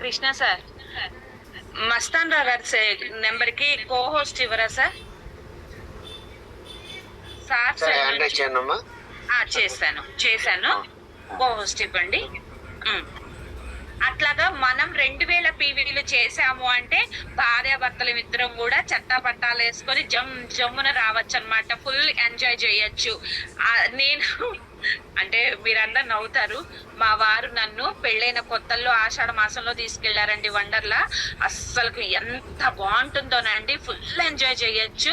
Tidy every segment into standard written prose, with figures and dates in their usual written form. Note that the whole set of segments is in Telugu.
కృష్ణ సార్, మస్తాన్ రావు గారి నెంబర్ కి కో హోస్ట్ ఇవ్వరా సార్? చేశాను. కో హోస్ట్ ఇవ్వండి. అట్లాగా మనం 2000 పీవీలు చేసాము అంటే భార్యాభర్తలు ఇద్దరం కూడా చట్టా పట్టాలు వేసుకొని జమ్మున రావచ్చు అనమాట. ఫుల్ ఎంజాయ్ చేయొచ్చు. నేను అంటే మీరందరు నవ్వుతారు, మా వారు నన్ను పెళ్ళైన కొత్తల్లో ఆషాఢ మాసంలో తీసుకెళ్లారండి వండర్లా. అస్సలు ఎంత బాగుంటుందోనండి, ఫుల్ ఎంజాయ్ చేయొచ్చు.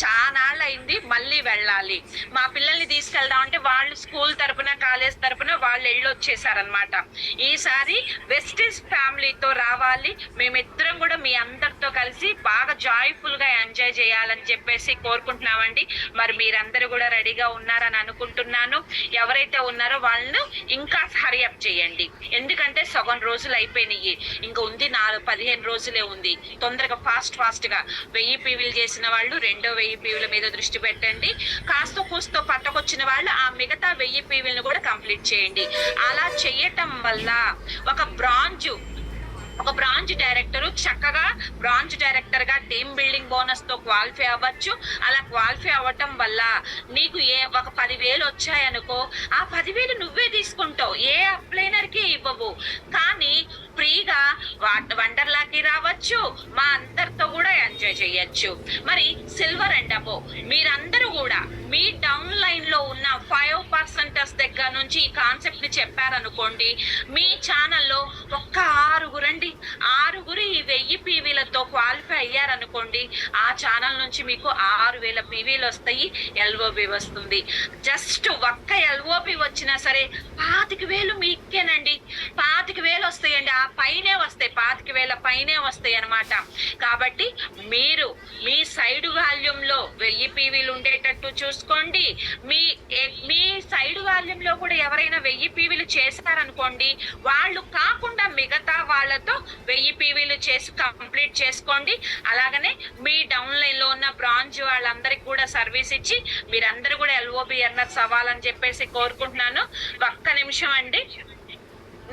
చాలా అయింది, మళ్ళీ వెళ్ళాలి. మా పిల్లల్ని తీసుకెళ్దాం అంటే వాళ్ళు స్కూల్ తరపున కాలేజ్ తరపున వాళ్ళు వెళ్ళొచ్చేసారనమాట. ఈసారి వెస్టిస్ ఫ్యామిలీతో రావాలి, మేమిద్దరం కూడా మీ అందరితో కలిసి బాగా జాయ్ఫుల్ గా ఎంజాయ్ చేయాలని చెప్పేసి కోరుకుంటున్నామండి. మరి మీరందరూ కూడా రెడీగా ఉన్నారని అనుకుంటున్నాను. ఎవరైతే ఉన్నారో వాళ్ళను ఇంకా హరియప్ చేయండి, ఎందుకంటే సగం రోజులు అయిపోయినాయి, ఇంకా ఉంది 15 రోజులే ఉంది. తొందరగా ఫాస్ట్ గా 1000 పీవీలు చేసిన వాళ్ళు 2,000 పీవీల మీద దృష్టి పెట్టండి. కాస్త కూస్తో పట్టకొచ్చిన వాళ్ళు ఆ మిగతా 1000 పీవీలను కూడా కంప్లీట్ చేయండి. అలా చేయటం వల్ల ఒక బ్రాంచ్ డైరెక్టర్ చక్కగా బ్రాంచ్ డైరెక్టర్ గా టీమ్ బిల్డింగ్ బోనస్ తో క్వాలిఫై అవ్వచ్చు. అలా క్వాలిఫై అవ్వటం వల్ల నీకు ఒక 10,000 వచ్చాయనుకో, ఆ 10,000 నువ్వే తీసుకుంటావు, ఏ అప్లైనర్ కి ఇవ్వవు. కానీ ఫ్రీగా వండర్లాకి రావచ్చు, మా అందరితో కూడా ఎంజాయ్ చేయొచ్చు. మరి సిల్వర్ అండ్ అబో మీరందరూ కూడా మీ డౌన్ లైన్ లో ఉన్న 5% దగ్గర నుంచి ఈ కాన్సెప్ట్ ని చెప్పారనుకోండి, మీ ఛానల్లో ఒక్క 6 ఈ 1000 పీవీలతో క్వాలిఫై అయ్యారనుకోండి, ఆ ఛానల్ నుంచి మీకు 6,000 పీవీలు వస్తాయి, ఎల్ఓబి వస్తుంది. జస్ట్ ఒక్క ఎల్ఓబి వచ్చినా సరే 25,000 మీకేనండి. 25,000 వస్తాయండి, ఆ పైనే వస్తాయి, 25,000 పైనే వస్తాయి అనమాట. కాబట్టి మీరు మీ సైడ్ వాల్యూమ్ లో 1000 పీవీలు ఉండేటట్టు చూసుకోండి. మీ సైడ్ వాల్యూమ్ లో కూడా ఎవరైనా 1000 పీవీలు చేస్తారనుకోండి, వాళ్ళు కాకుండా మిగతా వాళ్ళతో 1000 పీవీలు చేసి కంప్లీట్ చేసుకోండి. అలాగనే మీ డౌన్ లైన్ లో ఉన్న బ్రాంచ్ వాళ్ళందరికి కూడా సర్వీస్ ఇచ్చి మీరందరూ కూడా ఎల్ఓబి ఎర్నర్స్ అవ్వాలని చెప్పేసి కోరుకుంటున్నాను. ఒక్క నిమిషం అండి,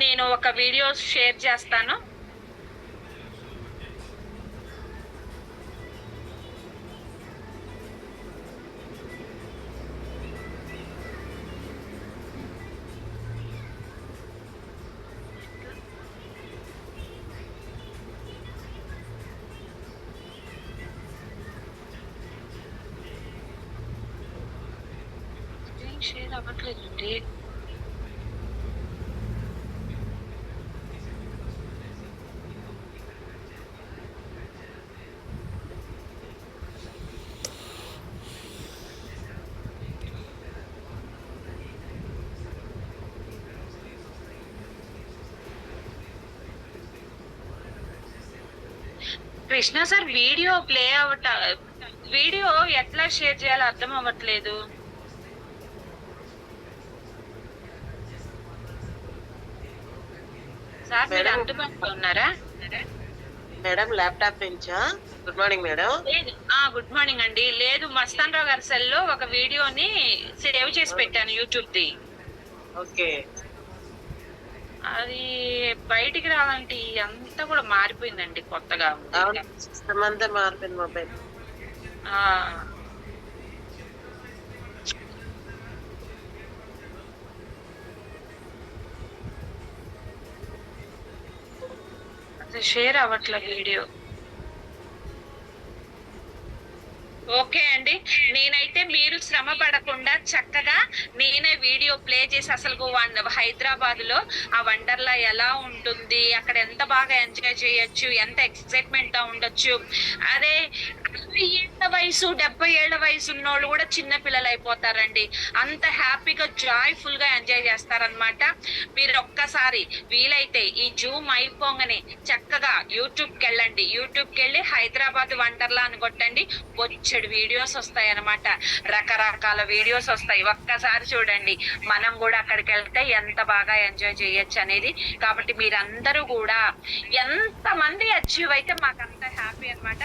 నేను ఒక వీడియో షేర్ చేస్తాను. షేర్ అవ్వట్లేదండి. కృష్ణ సార్, వీడియో ఎట్లా షేర్ చేయాలో అర్థం అవ్వట్లేదు. సార్ మీరు అందుబాటులో ఉన్నారా మేడం? ల్యాప్టాప్ నుంచా? Good morning madam. Good morning అండి. లేదు, మస్తాన్ రావు గారి సెల్ లో ఒక వీడియోని సేవ్ చేసి పెట్టాను, యూట్యూబ్ ది. ఓకే, అది బయటికి రావాలంటే అంతా కూడా మారిపోయిందండి, కొత్తగా అంతా మారిపోయింది మొబైల్. షేర్ అవ్వట్లేదు వీడియో. ఓకే అండి, నేనైతే మీరు శ్రమ పడకుండా చక్కగా నేనే వీడియో ప్లే చేసి అసలు హైదరాబాద్ లో ఆ వండర్లా ఎలా ఉంటుంది, అక్కడ ఎంత బాగా ఎంజాయ్ చేయొచ్చు, ఎంత ఎక్సైట్మెంట్ గా ఉండొచ్చు. అదే 60 ఏళ్ల వయసు 70 ఏళ్ల వయసు ఉన్నోళ్ళు కూడా చిన్న పిల్లలు అయిపోతారండి. అంత హ్యాపీగా జాయ్ఫుల్ గా ఎంజాయ్ చేస్తారనమాట. మీరు ఒక్కసారి వీలైతే ఈ జూమ్ అయిపోగానే చక్కగా యూట్యూబ్కి వెళ్ళండి. యూట్యూబ్కి వెళ్ళి హైదరాబాద్ వండర్లా అని కొట్టండి, వచ్చాడు వీడియోస్ వస్తాయి అనమాట, రకరకాల వీడియోస్ వస్తాయి. ఒక్కసారి చూడండి, మనం కూడా అక్కడికి వెళ్తే ఎంత బాగా ఎంజాయ్ చేయొచ్చు అనేది. కాబట్టి మీరందరూ కూడా ఎంత మంది అచీవ్ అయితే మాకు అంత హ్యాపీ అనమాట.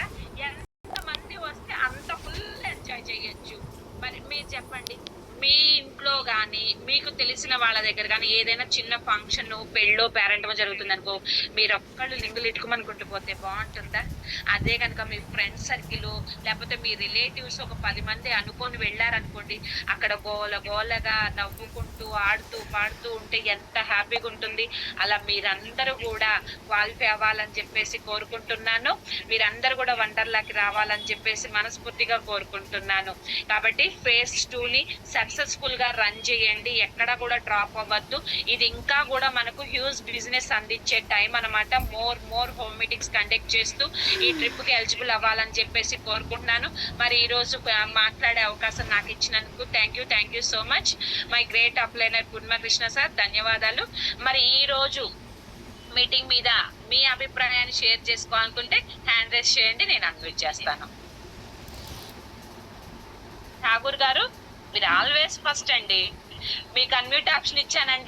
ఎంత మంది వస్తే అంత ఫుల్ ఎంజాయ్ చేయొచ్చు. మరి మీరు చెప్పండి. మీ ఇంట్లో కానీ మీకు తెలిసిన వాళ్ళ దగ్గర కానీ ఏదైనా చిన్న ఫంక్షన్ పెళ్ళో పేరెంటమో జరుగుతుంది అనుకో, మీరు ఒక్కళ్ళు లింగులు ఇట్టుకోమనుకుంటూ పోతే బాగుంటుందా? అదే కనుక మీ ఫ్రెండ్ సర్కిల్ లేకపోతే మీ రిలేటివ్స్ ఒక 10 మంది అనుకొని వెళ్ళారనుకోండి, అక్కడ గోలగా నవ్వుకుంటూ ఆడుతూ పాడుతూ ఉంటే ఎంత హ్యాపీగా ఉంటుంది. అలా మీరందరూ కూడా క్వాలిఫై అవ్వాలని చెప్పేసి కోరుకుంటున్నాను. మీరందరూ కూడా వండర్లాకి రావాలని చెప్పేసి మనస్ఫూర్తిగా కోరుకుంటున్నాను. కాబట్టి ఫేజ్ 2ని సక్సెస్ఫుల్ గా రన్ చేయండి, ఎక్కడ కూడా డ్రాప్ అవ్వద్దు. ఇది ఇంకా కూడా మనకు హ్యూజ్ బిజినెస్ అందించే టైం అన్నమాట. మోర్ హోమ్ మీటింగ్స్ కండక్ట్ చేస్తూ ఈ ట్రిప్ కి ఎలిజిబుల్ అవ్వాలని చెప్పేసి కోరుకుంటున్నాను. మరి ఈ రోజు మాట్లాడే అవకాశం నాకు ఇచ్చినందుకు thank you so much my great అప్లైనర్ పూర్ణకృష్ణ సార్, ధన్యవాదాలు. మరి ఈ రోజు మీటింగ్ మీద మీ అభిప్రాయాన్ని షేర్ చేసుకోవాలనుకుంటే హ్యాండ్ రైజ్ చేయండి, నేను అన్మ్యూట్ చేస్తాను. ఠాగూర్ గారు, మీరు ఆల్వేస్ ఫస్ట్ అండి, మీకు అన్మ్యూట్ ఆప్షన్ ఇచ్చానండి.